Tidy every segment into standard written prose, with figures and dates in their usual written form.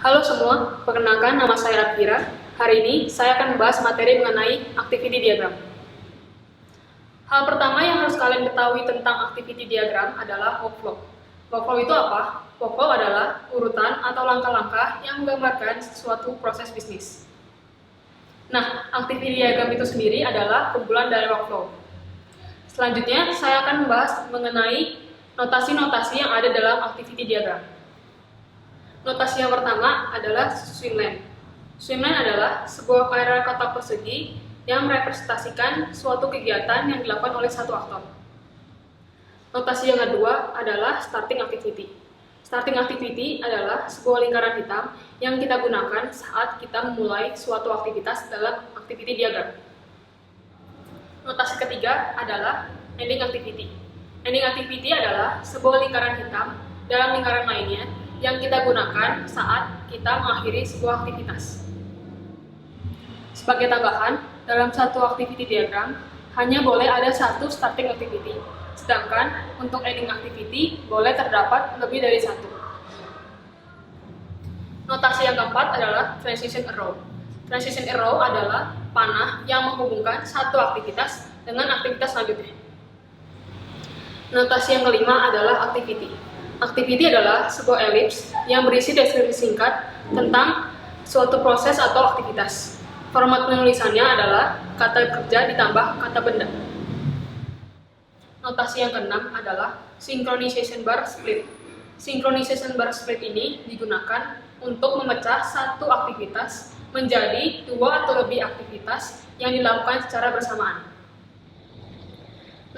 Halo semua, perkenalkan nama saya Rafira. Hari ini saya akan membahas materi mengenai activity diagram. Hal pertama yang harus kalian ketahui tentang activity diagram adalah workflow. Workflow itu apa? Workflow adalah urutan atau langkah-langkah yang menggambarkan suatu proses bisnis. Nah, activity diagram itu sendiri adalah kumpulan dari workflow. Selanjutnya, saya akan membahas mengenai notasi-notasi yang ada dalam activity diagram. Notasi yang pertama adalah swimline. Swimline adalah sebuah area kotak persegi yang merepresentasikan suatu kegiatan yang dilakukan oleh satu aktor. Notasi yang kedua adalah starting activity. Starting activity adalah sebuah lingkaran hitam yang kita gunakan saat kita memulai suatu aktivitas dalam activity diagram. Notasi ketiga adalah ending activity. Ending activity adalah sebuah lingkaran hitam dalam lingkaran lainnya yang kita gunakan saat kita mengakhiri sebuah aktivitas. Sebagai tambahan, dalam satu activity diagram hanya boleh ada satu starting activity, sedangkan untuk ending activity boleh terdapat lebih dari satu. Notasi yang keempat adalah transition arrow. Transition arrow adalah panah yang menghubungkan satu aktivitas dengan aktivitas selanjutnya. Notasi yang kelima adalah activity. Activity adalah sebuah elips yang berisi deskripsi singkat tentang suatu proses atau aktivitas. Format penulisannya adalah kata kerja ditambah kata benda. Notasi yang keenam adalah synchronization bar split. Synchronization bar split ini digunakan untuk memecah satu aktivitas menjadi dua atau lebih aktivitas yang dilakukan secara bersamaan.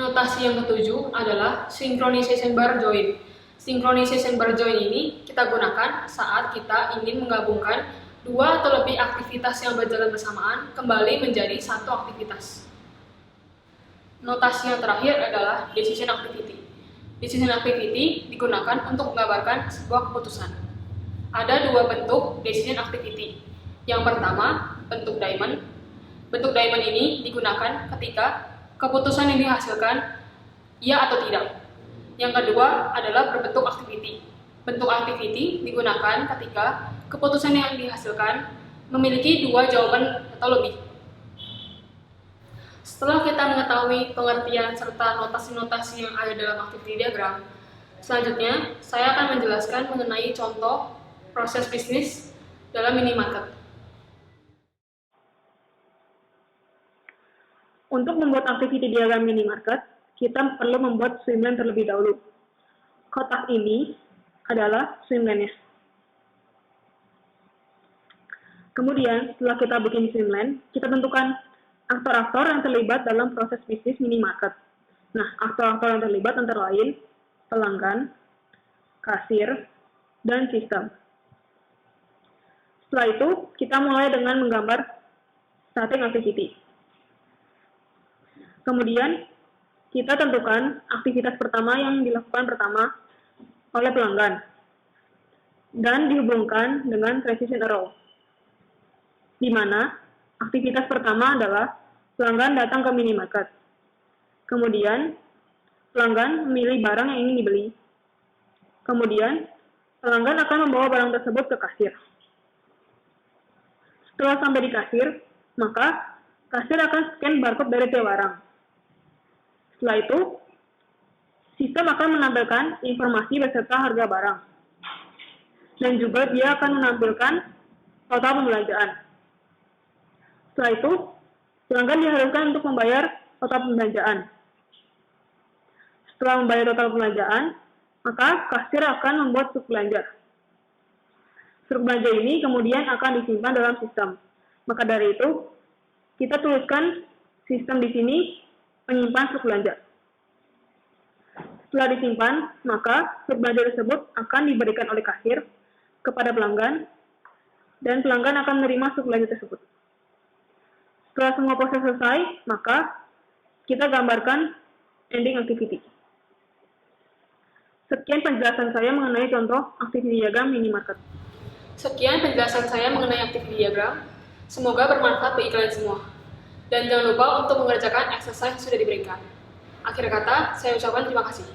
Notasi yang ketujuh adalah synchronization bar join. Synchronization bar join ini kita gunakan saat kita ingin menggabungkan dua atau lebih aktivitas yang berjalan bersamaan kembali menjadi satu aktivitas. Notasi yang terakhir adalah decision activity. Decision activity digunakan untuk menggambarkan sebuah keputusan. Ada dua bentuk decision activity. Yang pertama, bentuk diamond. Bentuk diamond ini digunakan ketika keputusan yang dihasilkan ya atau tidak. Yang kedua adalah berbentuk activity. Bentuk activity digunakan ketika keputusan yang dihasilkan memiliki dua jawaban atau lebih. Setelah kita mengetahui pengertian serta notasi-notasi yang ada dalam activity diagram, selanjutnya saya akan menjelaskan mengenai contoh proses bisnis dalam minimarket. Untuk membuat activity diagram minimarket, kita perlu membuat swimline terlebih dahulu. Kotak ini adalah swimline-nya. Kemudian, setelah kita bikin swimline, kita tentukan aktor-aktor yang terlibat dalam proses bisnis minimarket. Nah, aktor-aktor yang terlibat antara lain pelanggan, kasir, dan sistem. Setelah itu, kita mulai dengan menggambar starting activity. Kemudian, kita tentukan aktivitas pertama yang dilakukan pertama oleh pelanggan dan dihubungkan dengan transition arrow, di mana aktivitas pertama adalah pelanggan datang ke minimarket. Kemudian, pelanggan memilih barang yang ingin dibeli. Kemudian, pelanggan akan membawa barang tersebut ke kasir. Setelah sampai di kasir, maka kasir akan scan barcode dari tiap barang. Setelah itu, sistem akan menampilkan informasi beserta harga barang. Dan juga dia akan menampilkan total pembelanjaan. Setelah itu, pelanggan diharuskan untuk membayar total pembelanjaan. Setelah membayar total pembelanjaan, maka kasir akan membuat struk belanja. Struk belanja ini kemudian akan disimpan dalam sistem. Maka dari itu, kita tuliskan sistem di sini menyimpan struk belanja. Setelah disimpan, maka struk belanja tersebut akan diberikan oleh kasir kepada pelanggan, dan pelanggan akan menerima struk belanja tersebut. Setelah semua proses selesai, maka kita gambarkan ending activity. Sekian penjelasan saya mengenai contoh activity diagram minimarket. Sekian penjelasan saya mengenai activity diagram. Semoga bermanfaat bagi kalian semua. Dan jangan lupa untuk mengerjakan exercise yang sudah diberikan. Akhir kata, saya ucapkan terima kasih.